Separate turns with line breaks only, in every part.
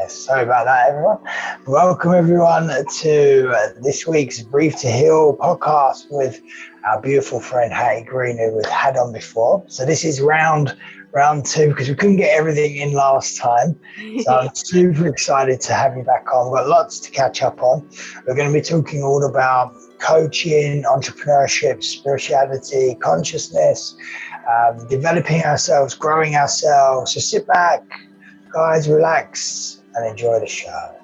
Sorry about that, everyone. Welcome, everyone, to this week's Brief to Heal podcast with our beautiful friend Hattie Green, who we've had on before. So this is round two because we couldn't get everything in last time. So I'm super excited to have you back on. We've got lots to catch up on. We're going to be talking all about coaching, entrepreneurship, spirituality, consciousness, developing ourselves, growing ourselves. So sit back, guys, relax and enjoy the show.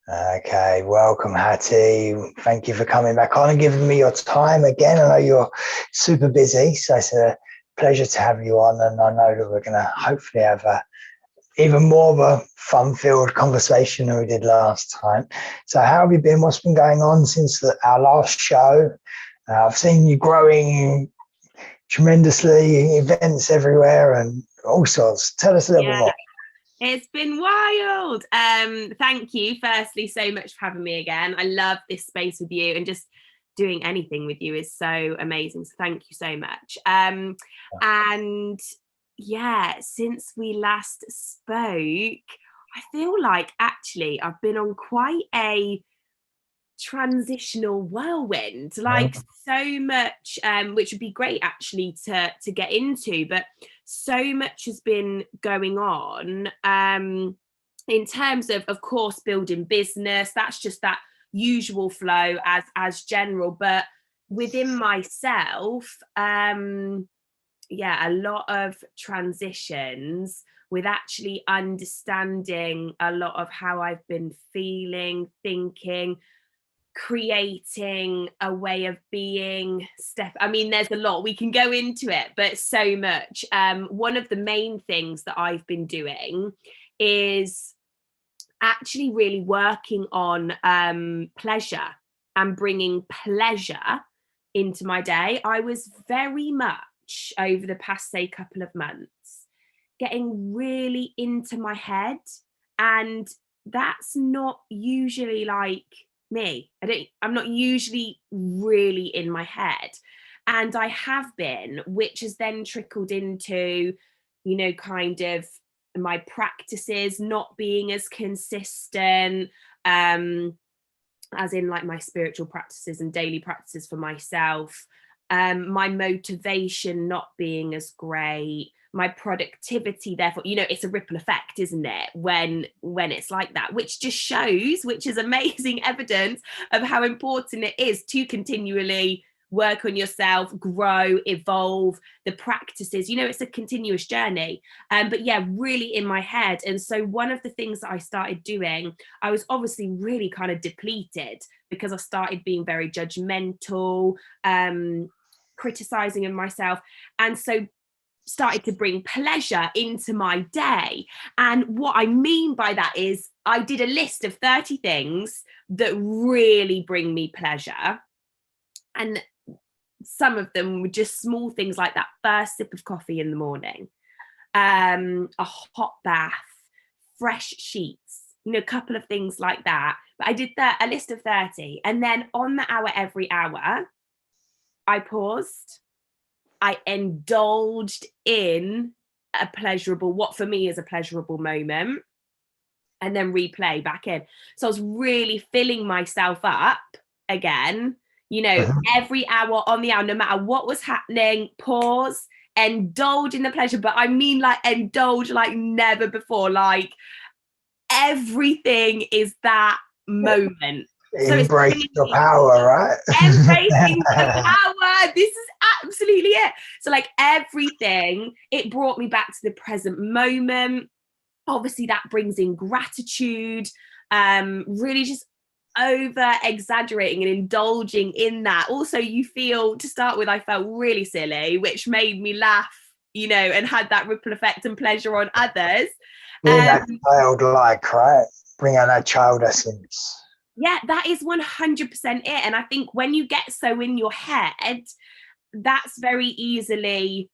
Okay, welcome, Hattie. Thank you for coming back on and giving me your time again. I know you're super busy, so it's a pleasure to have you on, and I know that we're going to hopefully have even more of a fun-filled conversation than we did last time. So how have you been? What's been going on since our last show? I've seen you growing tremendously, events everywhere and all sorts. Tell us a little bit more.
It's been wild. Thank you, firstly, so much for having me again. I love this space with you, and just doing anything with you is so amazing. So thank you so much. And yeah, since we last spoke, I feel like actually I've been on quite a transitional whirlwind, like so much, which would be great actually to get into, but so much has been going on in terms of course, building business. That's just that usual flow as general, but within myself, a lot of transitions with actually understanding a lot of how I've been feeling, thinking, creating a way of being. I mean, there's a lot, we can go into it, but so much. One of the main things that I've been doing is actually really working on pleasure and bringing pleasure into my day. I was very much over the past, say, couple of months getting really into my head, and that's not usually like me. I'm not usually really in my head, and I have been, which has then trickled into, kind of my practices not being as consistent, as in like my spiritual practices and daily practices for myself, my motivation not being as great, my productivity, therefore, it's a ripple effect, isn't it, when it's like that, which just shows, which is amazing evidence of how important it is to continually work on yourself, grow, evolve the practices. It's a continuous journey, but yeah, really in my head. And so one of the things that I started doing, I was obviously really kind of depleted because I started being very judgmental, criticizing of myself, and so started to bring pleasure into my day. And what I mean by that is I did a list of 30 things that really bring me pleasure, and some of them were just small things like that first sip of coffee in the morning, a hot bath, fresh sheets, a couple of things like that. But I did a list of 30, and then on the hour, every hour, I paused, I indulged in what for me is a pleasurable moment, and then replay back in. So I was really filling myself up again, every hour on the hour, no matter what was happening, pause, indulge in the pleasure. But I mean, like, indulge like never before. Like, everything is that moment.
Embrace your power, right?
Embracing the power. This is absolutely it. So like everything, it brought me back to the present moment. Obviously that brings in gratitude, really just over exaggerating and indulging in that. Also, you feel, to start with, I felt really silly, which made me laugh, and had that ripple effect and pleasure on others.
Being that childlike, right? Bring out that child essence.
Yeah, that is 100% it. And I think when you get so in your head, that's very easily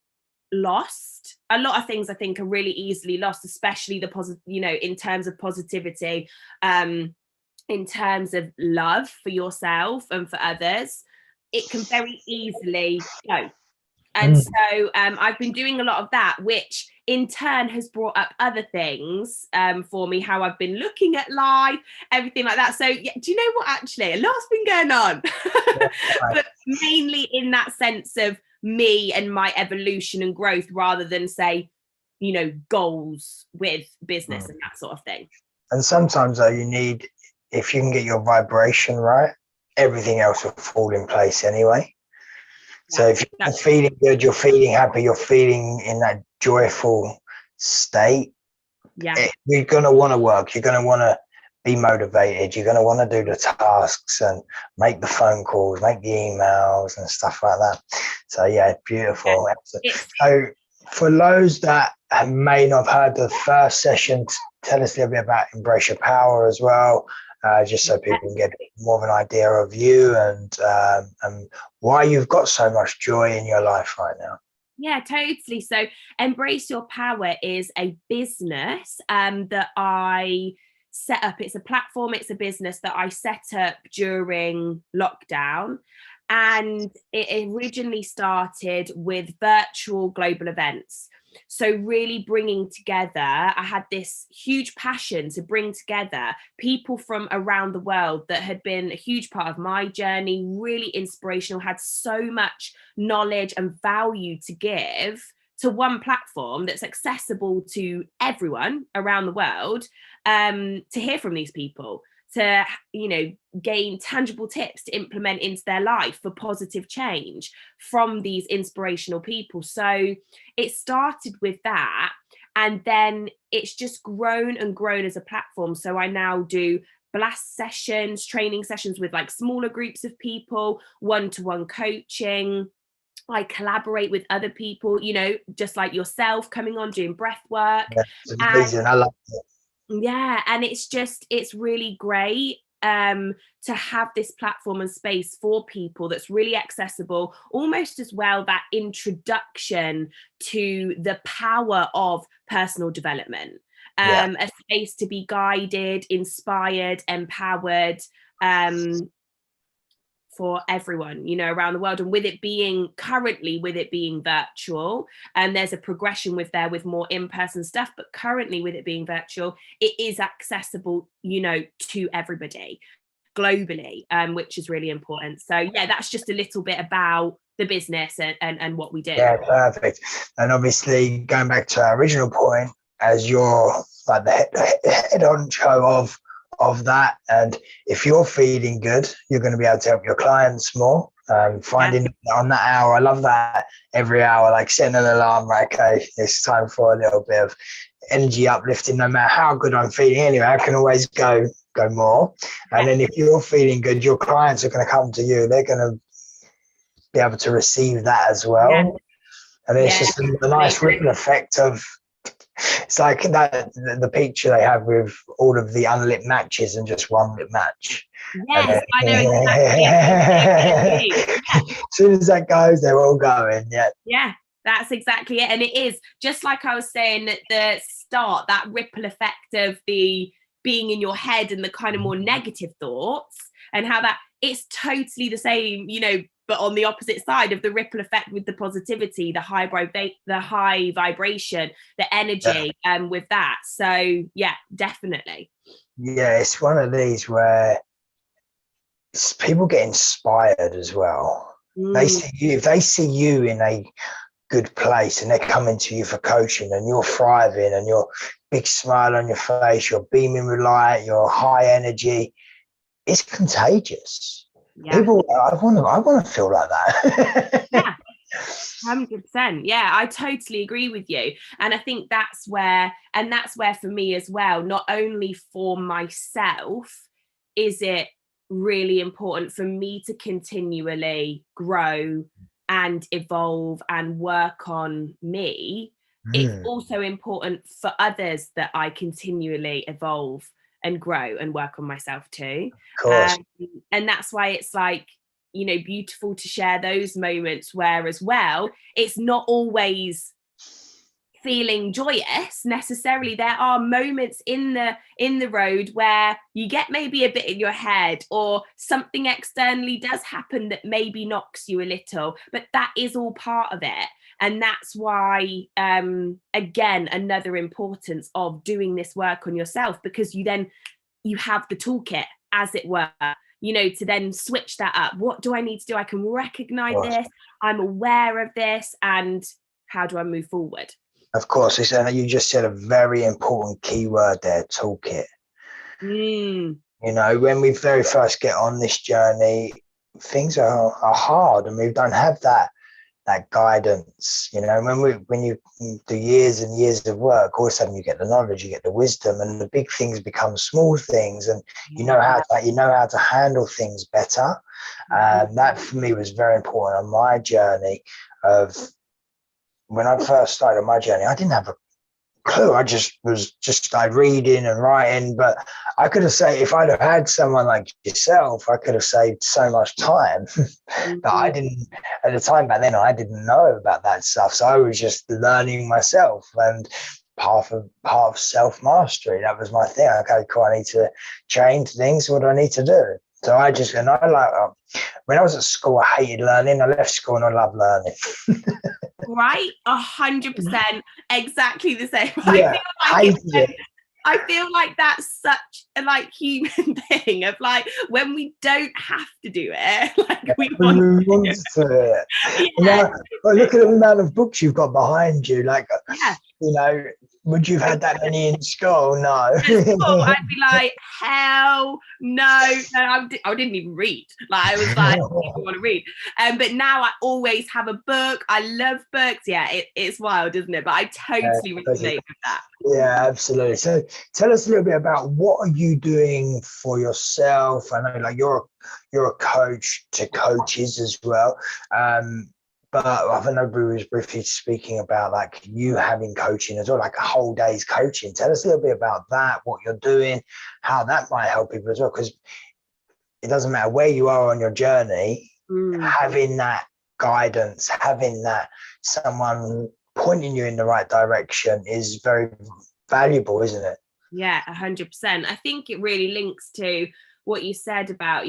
lost. A lot of things I think are really easily lost, especially in terms of positivity, in terms of love for yourself and for others. it can very easily go. And so I've been doing a lot of that, which in turn has brought up other things for me, how I've been looking at life, everything like that. So yeah, do you know what, actually, a lot's been going on, but mainly in that sense of me and my evolution and growth, rather than say, you know, goals with business and that sort of thing.
And sometimes though, you need, if you can get your vibration right, everything else will fall in place anyway. So if you're feeling good, you're feeling happy, you're feeling in that joyful state, you're going to want to work, you're going to want to be motivated, you're going to want to do the tasks and make the phone calls, make the emails and stuff like that. So yeah, beautiful. Yeah. So for those that may not have heard the first session, tell us a little bit about Embrace Your Power as well. Just so people can get more of an idea of you and why you've got so much joy in your life right now.
Yeah, totally. So Embrace Your Power is a business that I set up. It's a platform, it's a business that I set up during lockdown. And it originally started with virtual global events. So really bringing together, I had this huge passion to bring together people from around the world that had been a huge part of my journey, really inspirational, had so much knowledge and value to give to one platform that's accessible to everyone around the world, to hear from these people, to, you know, gain tangible tips to implement into their life for positive change from these inspirational people. So it started with that, and then it's just grown and grown as a platform. So I now do blast sessions, training sessions with like smaller groups of people, one-to-one coaching. I collaborate with other people, you know, just like yourself, coming on, doing breath work.
Yeah, it's amazing. I love it.
Yeah, and it's really great to have this platform and space for people that's really accessible, almost as well that introduction to the power of personal development, a space to be guided, inspired, empowered, for everyone, you know, around the world. And with it being virtual, and there's a progression with more in-person stuff, but currently with it being virtual, it is accessible, you know, to everybody globally, which is really important. So yeah, that's just a little bit about the business and what we do.
Yeah, perfect. And obviously going back to our original point, as you're like the head honcho of that, and if you're feeling good, you're going to be able to help your clients more. Finding on that hour, I love that, every hour, like setting an alarm, like, okay, it's time for a little bit of energy uplifting. No matter how good I'm feeling anyway, I can always go more. And then if you're feeling good, your clients are going to come to you, they're going to be able to receive that as well. And it's just a nice ripple effect of, it's like that, the picture they have with all of the unlit matches and just one lit match.
Yes, I know exactly.
As soon as that goes, they're all going.
Yeah, that's exactly it. And it is just like I was saying at the start, that ripple effect of the being in your head and the kind of more negative thoughts, and how that it's totally the same, you know, but on the opposite side of the ripple effect with the positivity, the high vibration, the energy, with that. So yeah, definitely.
Yeah, it's one of these where people get inspired as well. They see you, if they see you in a good place and they're coming to you for coaching and you're thriving and you're big smile on your face, you're beaming with light, you're high energy, it's contagious. People, I want to feel like that.
Yeah, 100%. Yeah, I totally agree with you. And I think that's where for me as well, not only for myself, is it really important for me to continually grow and evolve and work on me. It's also important for others that I continually evolve and grow and work on myself too.
Of course.
And that's why it's like, you know, beautiful to share those moments where as well, it's not always feeling joyous necessarily. There are moments in the road where you get maybe a bit in your head, or something externally does happen that maybe knocks you a little, but that is all part of it. And that's why, again, another importance of doing this work on yourself, because you have the toolkit, as it were, to then switch that up. What do I need to do? I can recognize this, I'm aware of this, and how do I move forward?
Of course, you just said a very important keyword there, toolkit. When we very first get on this journey, things are hard, and we don't have that guidance. When you do years and years of work, all of a sudden you get the knowledge, you get the wisdom, and the big things become small things, and you know how to handle things better. That for me was very important on my journey. Of when I first started my journey, I didn't have a clue. I just started reading and writing, but I could have said, if I'd have had someone like yourself, I could have saved so much time. But I didn't at the time. Back then, I didn't know about that stuff, so I was just learning myself, and part of self-mastery. That was my thing. Okay, cool, I need to change things. What do I need to do? So when I was at school, I hated learning. I left school and I loved learning.
Right, 100%, exactly the same.
Yeah,
I feel like that's such a human thing of when we don't have to do it, we want to.
Yeah. Look at the amount of books you've got behind you. Would you have had that many in school? No.
I'd be like, hell no. I didn't even read. I was like, I didn't want to read. But now I always have a book. I love books. Yeah, it's wild, isn't it? But I totally resonate with that.
Yeah, absolutely. So tell us a little bit about what are you doing for yourself? I know you're a coach to coaches as well. But I know we was briefly speaking about you having coaching as well, a whole day's coaching. Tell us a little bit about that, what you're doing, how that might help people as well, because it doesn't matter where you are on your journey, having that guidance, having that someone pointing you in the right direction is very valuable, isn't it?
Yeah, 100%. I think it really links to what you said about,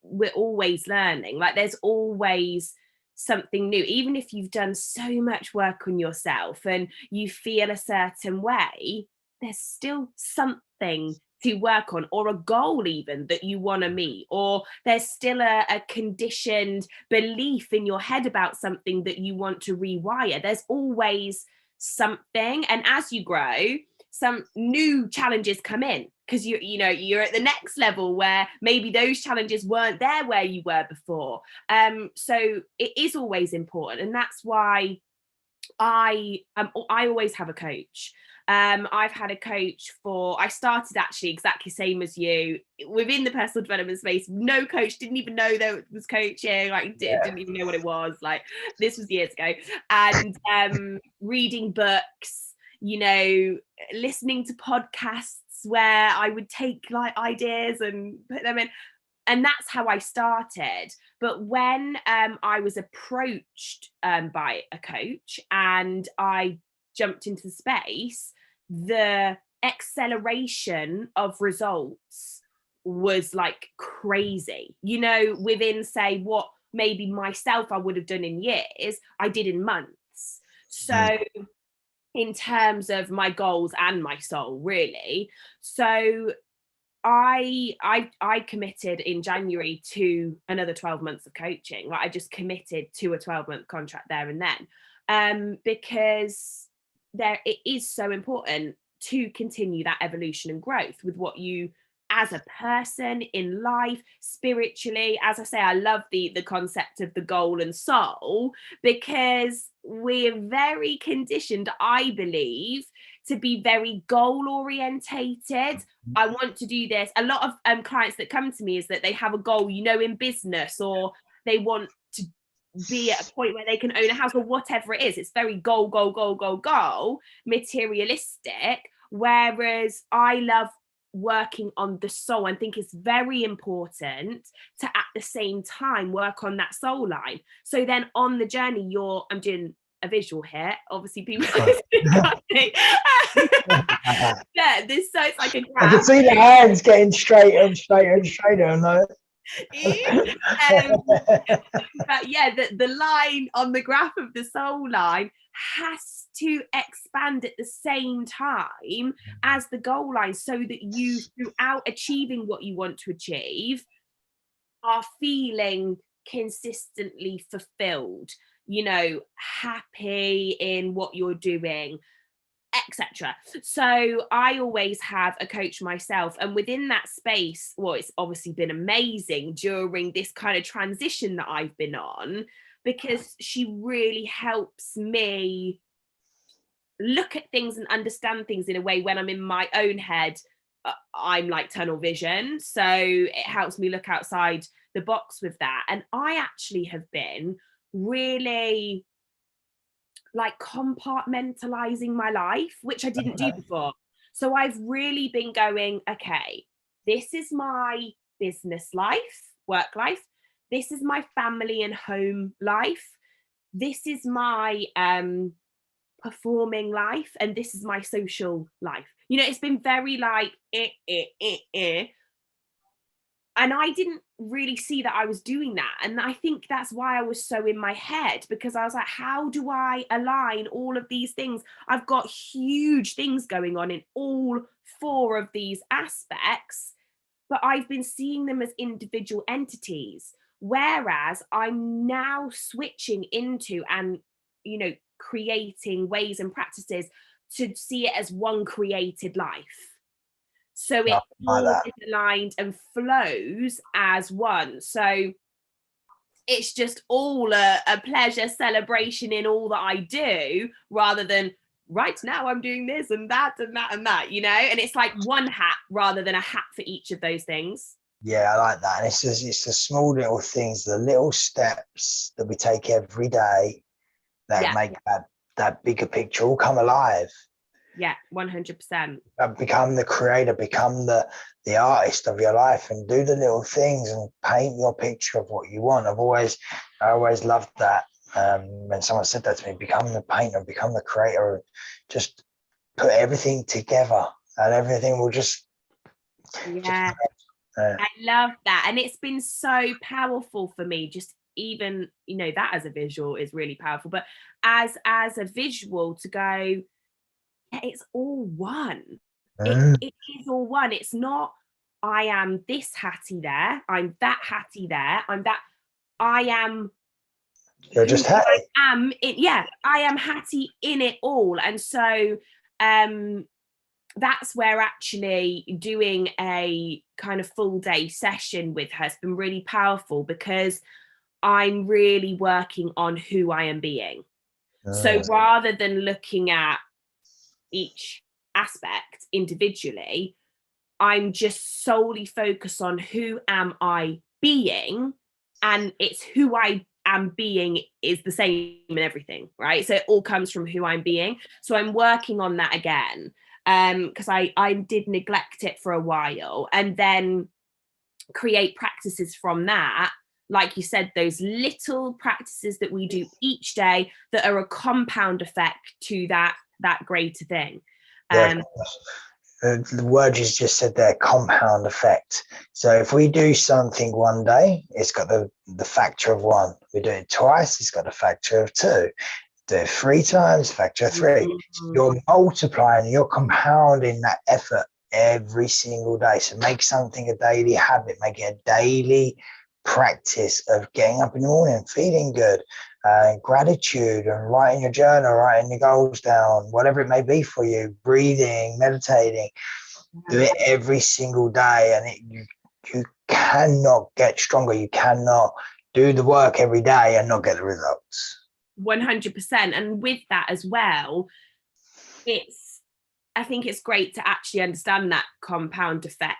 we're always learning. There's always something new. Even if you've done so much work on yourself and you feel a certain way, there's still something to work on, or a goal even that you want to meet, or there's still a conditioned belief in your head about something that you want to rewire. There's always something, and as you grow, some new challenges come in, because you're at the next level where maybe those challenges weren't there where you were before. So it is always important, and that's why I always have a coach. I've had a coach I started actually exactly same as you, within the personal development space. No coach, didn't even know there was coaching, didn't even know what it was. This was years ago. And reading books, listening to podcasts where I would take ideas and put them in. And that's how I started. But when I was approached by a coach and I jumped into the space, the acceleration of results was crazy. Within, say, what maybe myself I would have done in years, I did in months. So in terms of my goals and my soul, really. So I committed in January to another 12 months of coaching. I just committed to a 12-month contract there and then, because it is so important to continue that evolution and growth with what you, as a person in life, spiritually. As I say, I love the concept of the goal and soul, because we're very conditioned, I believe, to be very goal orientated. I want to do this. A lot of clients that come to me is that they have a goal, in business, or they want to be at a point where they can own a house, or whatever it is. It's very goal, materialistic. Whereas I love working on the soul, and think it's very important to, at the same time, work on that soul line. So then on the journey, I'm doing a visual here. Obviously, people can't see. Yeah, this, so it's like a graph.
I can see the hands getting straighter and straighter and straighter. No?
But yeah, the line on the graph of the soul line has to expand at the same time as the goal line, so that you, throughout achieving what you want to achieve, are feeling consistently fulfilled, you know, happy in what you're doing, etc. So I always have a coach myself, and within that space, well, it's obviously been amazing during this kind of transition that I've been on, because she really helps me look at things and understand things in a way when I'm in my own head. I'm like tunnel vision, so it helps me look outside the box with that. And I actually have been really like compartmentalizing my life, which I didn't do before. So I've really been going, okay, this is my business life, work life. This is my family and home life. This is my performing life. And this is my social life. You know, it's been very like, And I didn't really see that I was doing that. And I think that's why I was so in my head, because I was like, how do I align all of these things? I've got huge things going on in all 4 of these aspects, but I've been seeing them as individual entities. Whereas I'm now switching into and, you know, creating ways and practices to see it as one created life. So it all is aligned and flows as one. So it's just all a pleasure celebration in all that I do, rather than right now I'm doing this and that and that and that, you know. And it's like one hat rather than a hat for each of those things.
Yeah, I like that. And it's the small little things, the little steps that we take every day that make that bigger picture all come alive.
Yeah, 100%.
Become the creator, become the artist of your life, and do the little things and paint your picture of what you want. I always loved that. When someone said that to me, become the painter, become the creator, just put everything together and everything will just.
Yeah, I love that. And it's been so powerful for me, just even, you know, that as a visual is really powerful, but as a visual to go, it's all one. It is all one. It's not, I am this Hattie there, I'm that Hattie there, I'm that. I am.
You're just Hattie.
I am Hattie in it all. And so that's where actually doing a kind of full day session with her has been really powerful, because I'm really working on who I am being. So rather than looking at each aspect individually, I'm just solely focused on who am I being, and it's who I am being is the same in everything, right? So it all comes from who I'm being. So I'm working on that again, because I did neglect it for a while, and then create practices from that. Like you said, those little practices that we do each day that are a compound effect to that greater thing.
The word you just said there, compound effect. So if we do something one day, it's got the factor of 1. We do it twice, it's got a factor of 2. Do it 3 times, factor of 3. Mm-hmm. You're multiplying, you're compounding that effort every single day. So make something a daily habit, make it a daily practice of getting up in the morning, feeling good, gratitude, and writing your journal, writing your goals down, whatever it may be for you, breathing, meditating. Do it every single day, and you cannot get stronger. You cannot do the work every day and not get the results.
100%. And with that as well, I think it's great to actually understand that compound effect.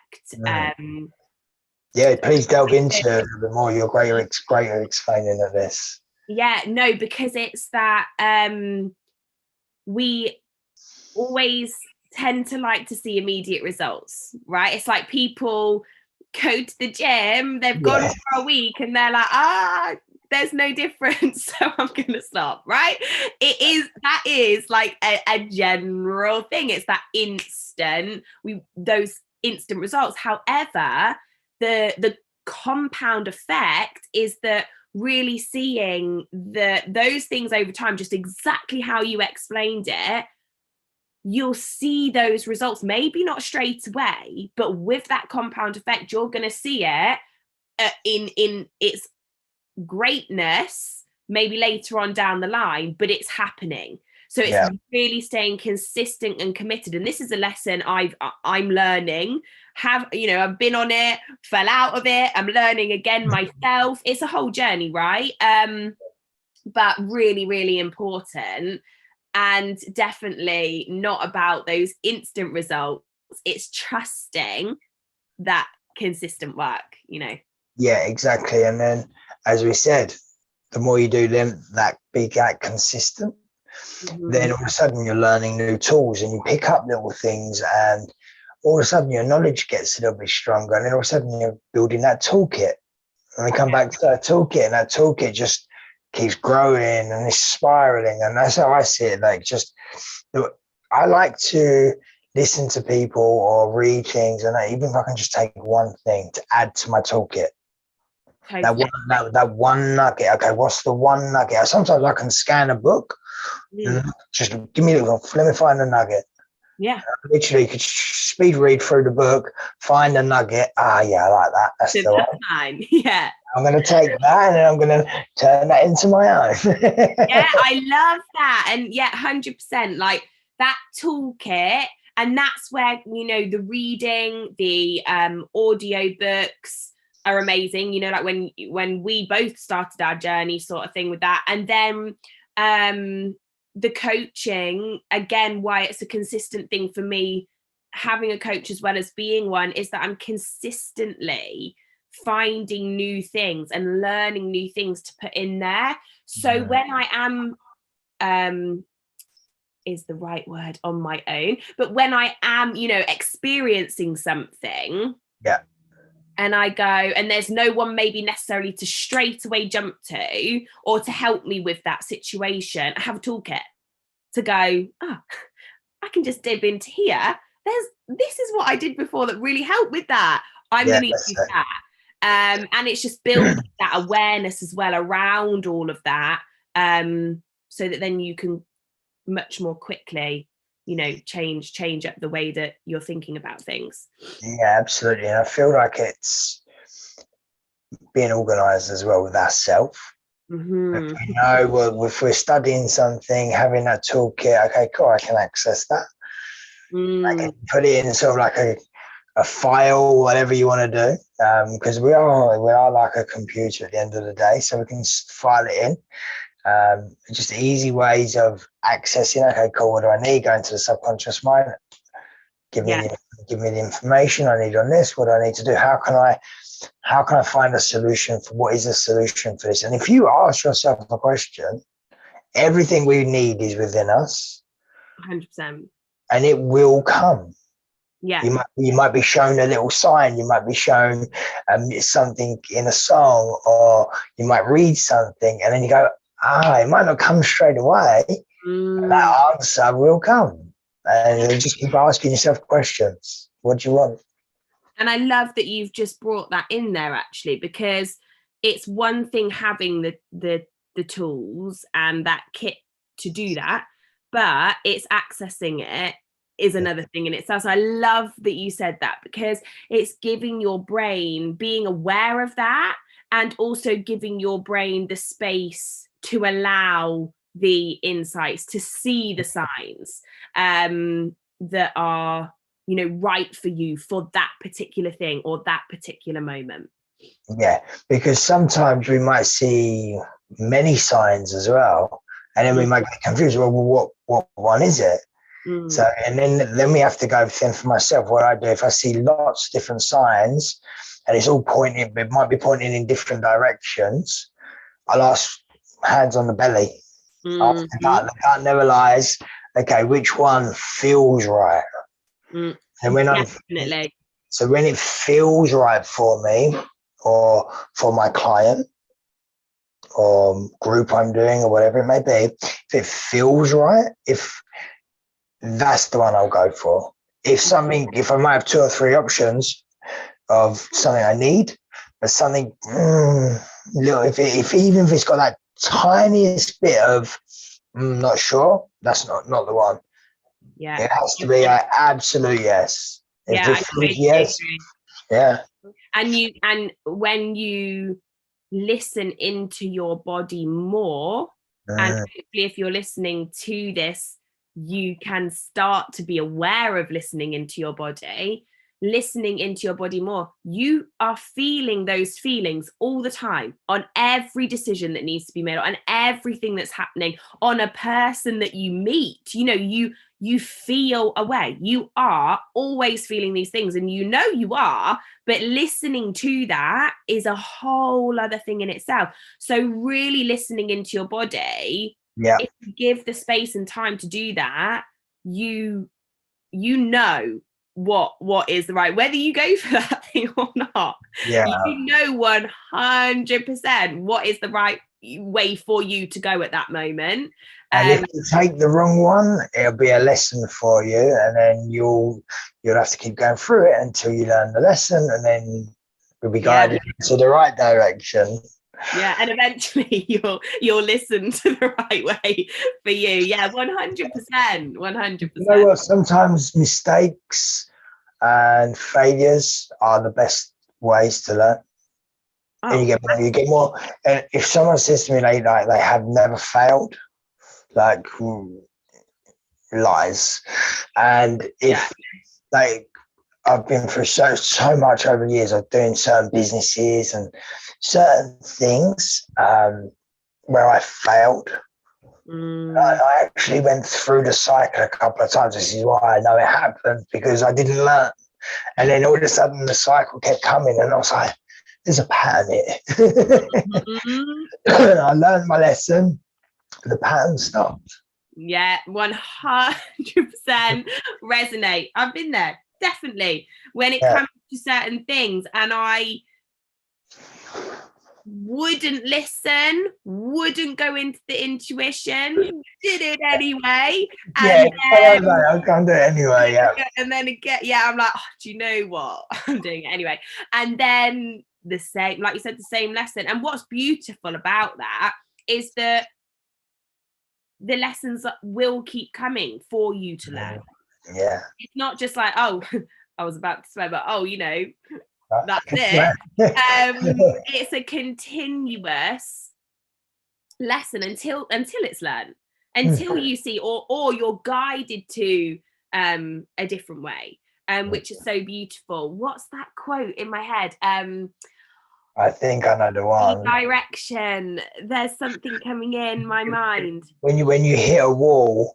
Yeah, please delve into it a little bit more. You're greater explaining of this.
Yeah, no, because it's that we always tend to like to see immediate results, right? It's like people go to the gym, they've gone for a week and they're like, there's no difference, so I'm gonna stop, right? That is like a general thing. It's that those instant results. However, the compound effect is that really seeing those things over time, just exactly how you explained it, you'll see those results, maybe not straight away, but with that compound effect, you're going to see it in its greatness maybe later on down the line, but it's happening. So it's really staying consistent and committed. And this is a lesson I'm learning. I've been on it, fell out of it. I'm learning again myself. It's a whole journey, right? But really, really important. And definitely not about those instant results. It's trusting that consistent work,
Yeah, exactly. And then, as we said, the more you do them, that consistent, then all of a sudden you're learning new tools and you pick up little things, and all of a sudden your knowledge gets a little bit stronger. And then all of a sudden you're building that toolkit. And we come back to that toolkit, and that toolkit just keeps growing and it's spiraling. And that's how I see it. Like, I like to listen to people or read things, and even if I can just take one thing to add to my toolkit. Okay. That one nugget. Okay, what's the one nugget? Sometimes I can scan a book and just give me let me find a nugget.
Yeah.
Literally could speed read through the book, find a nugget. I like that. That's the one.
Yeah.
I'm going to take that and then I'm going to turn that into my own.
Yeah, I love that. And 100%, like that toolkit. And that's where, the reading, the audio books are amazing. Like when we both started our journey sort of thing with that. And then the coaching, again, why it's a consistent thing for me, having a coach as well as being one, is that I'm consistently finding new things and learning new things to put in there. So when I am is the right word, on my own, but when I am experiencing something, and I go, and there's no one maybe necessarily to straight away jump to or to help me with that situation, I have a toolkit to go, I can just dip into here. This is what I did before that really helped with that. I'm going to use that. And it's just building that awareness as well around all of that, so that then you can much more quickly, change up the way that you're thinking about things.
Yeah, absolutely. And I feel like it's being organised as well with ourselves. If we're studying something, having that toolkit, okay, cool, I can access that. I can put it in sort of like a file, whatever you want to do, because we are like a computer at the end of the day, so we can file it in. Just easy ways of accessing. Okay, cool, what do I need? Go into the subconscious mind, give me the information I need on this. What do I need to do? How can I find a solution for what is the solution for this? And if you ask yourself a question, everything we need is within us.
100%.
And it will come.
Yeah.
You might be shown a little sign. You might be shown something in a song, or you might read something, and then you go, it might not come straight away. That answer will come. And you just keep asking yourself questions. What do you want?
And I love that you've just brought that in there, actually, because it's one thing having the tools and that kit to do that, but it's accessing it is another thing in itself. So I love that you said that, because it's giving your brain, being aware of that, and also giving your brain the space to allow the insights, to see the signs that are, right for you for that particular thing or that particular moment.
Yeah, because sometimes we might see many signs as well, and then we might get confused. Well, what one is it? So, and then we have to go then for myself. What I do, if I see lots of different signs and it's all pointing, it might be pointing in different directions, I'll ask hands on the belly. After that, the heart never lies. Okay, which one feels right? And when when it feels right for me or for my client or group I'm doing or whatever it may be, if it feels right, if that's the one I'll go for. If I might have 2 or 3 options of something I need, but something little, if even if it's got that tiniest bit of not sure, that's not the one.
Yeah,
it has to be an absolute yes. If
yeah,
it
I
feels
totally
yes,
agree.
yeah.
And when you listen into your body more, and hopefully if you're listening to this, you can start to be aware of listening into your body more. You are feeling those feelings all the time on every decision that needs to be made, on everything that's happening, on a person that you meet. You feel away. You are always feeling these things, and you are, but listening to that is a whole other thing in itself. So really listening into your body, if you give the space and time to do that, you know what is the right, whether you go for that thing or not.
Yeah.
You know 100% what is the right way for you to go at that moment.
And if you take the wrong one, it'll be a lesson for you, and then you'll have to keep going through it until you learn the lesson, and then you'll be guided into the right direction.
Yeah, and eventually you'll listen to the right way for you. Yeah, 100%. 100%.
You know what? Sometimes mistakes and failures are the best ways to learn. And you get more. And if someone says to me they have never failed, like lies. And if I've been through so much over the years of doing certain businesses and certain things where I failed. I actually went through the cycle a couple of times. This is why I know it happened, because I didn't learn. And then all of a sudden the cycle kept coming, and I was like, there's a pattern here. I learned my lesson. The pattern stopped.
Yeah, 100% resonate. I've been there, definitely, when it comes to certain things, and I wouldn't listen, wouldn't go into the intuition, did it anyway.
I can't do it anyway.
And then again, I'm like, do you know what? I'm doing it anyway. And then the same, like you said, the same lesson. And what's beautiful about that is that the lessons will keep coming for you to learn.
Yeah.
It's not just like, oh, I was about to swear, but that's it. It's a continuous lesson until it's learned, until you see or you're guided to a different way, which is so beautiful. What's that quote in my head?
I think I know the one.
Direction. There's something coming in my mind.
When you hit a wall,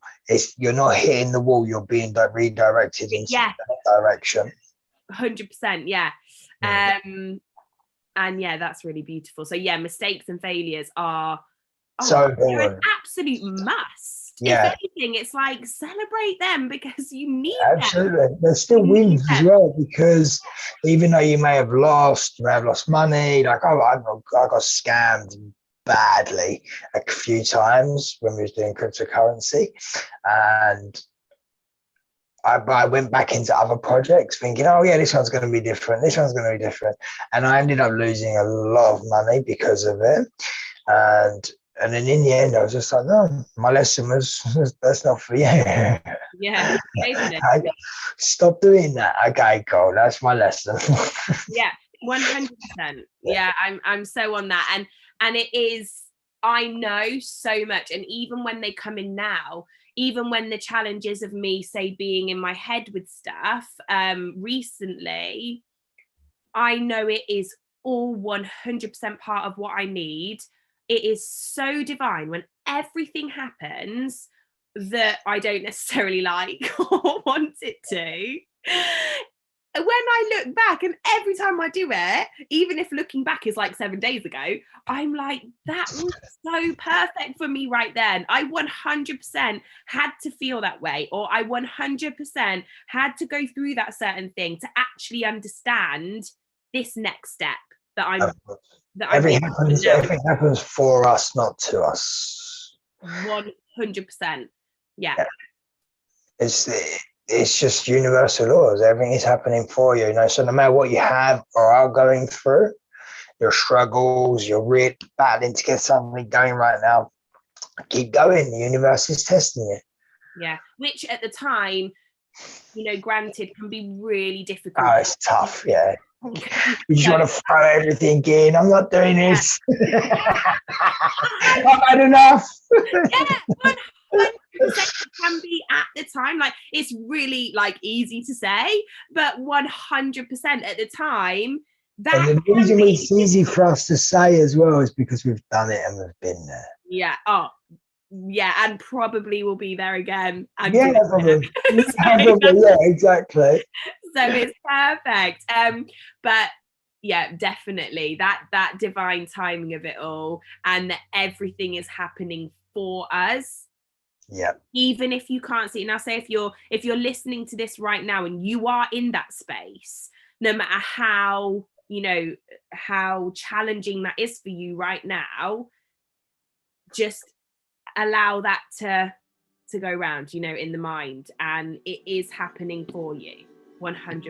you're not hitting the wall, you're being redirected in that direction.
100%, yeah. And that's really beautiful. So mistakes and failures are they're an absolute must. If anything, it's like celebrate them, because you need them.
Absolutely. There's still wins as well, because even though you may have lost money, like I got scammed badly a few times when we was doing cryptocurrency, and I went back into other projects thinking, this one's going to be different, and I ended up losing a lot of money because of it. And then in the end, I was just like, no, my lesson was that's not for you.
Yeah.
Stop doing that. Okay, cool. That's my lesson.
Yeah, 100%. Yeah, I'm so on that. And it is, I know so much. And even when they come in now, even when the challenges of me, say, being in my head with stuff recently, I know it is all 100% part of what I need. It is so divine when everything happens that I don't necessarily like or want it to. When I look back, and every time I do it, even if looking back is like 7 days ago, I'm like, that was so perfect for me right then. I 100% had to feel that way, or I 100% had to go through that certain thing to actually understand this next step. that I'm that I'm
everything
able to know.
everything happens for us, not to us.
100%. Yeah.
It's just universal laws. Everything is happening for you, so no matter what you have or are going through, your struggles, you're really battling to get something going right now, keep going. The universe is testing you.
Yeah, which at the time, granted, can be really difficult.
Oh, it's tough. Yeah. You just want to throw everything in. I'm not doing this. I've had enough.
Yeah, 100% can be at the time. Like, it's really easy to say, but 100% at the time.
And the reason it's easy for us to say as well is because we've done it and we've been there.
Yeah. Oh, yeah, and probably will be there again. And
yeah, exactly.
So it's perfect. But yeah, definitely that divine timing of it all, and that everything is happening for us.
Yeah.
Even if you can't see it. Now, say if you're listening to this right now and you are in that space, no matter how how challenging that is for you right now, just allow that to go round, in the mind, and it is happening for you 100%.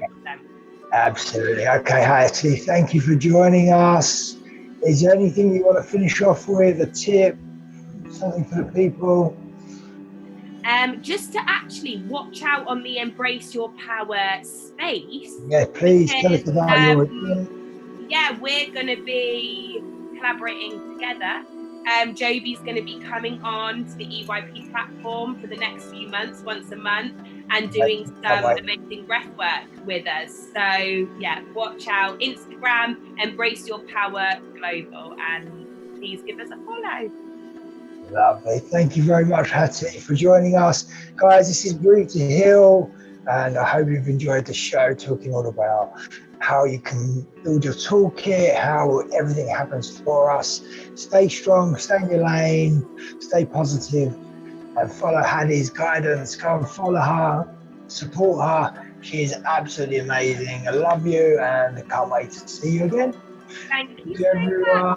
Absolutely. Okay, Hattie, thank you for joining us. Is there anything you want to finish off with, a tip, something for the people?
Just to actually watch out on the Embrace Your Power space.
Yeah, please tell us about your
yeah, we're going to be collaborating together. Joby's going to be coming on to the EYP platform for the next few months, once a month, and doing some amazing breath work with us. So yeah, watch out. Instagram, Embrace Your Power Global, and please give us a follow.
Lovely. Thank you very much, Hattie, for joining us. Guys, this is Breathe to Heal, and I hope you've enjoyed the show, talking all about how you can build your toolkit, how everything happens for us. Stay strong, stay in your lane, stay positive, and follow Hattie's guidance. Go and follow her, support her. She is absolutely amazing. I love you, and I can't wait to see you again.
Thank you so
everyone.
much.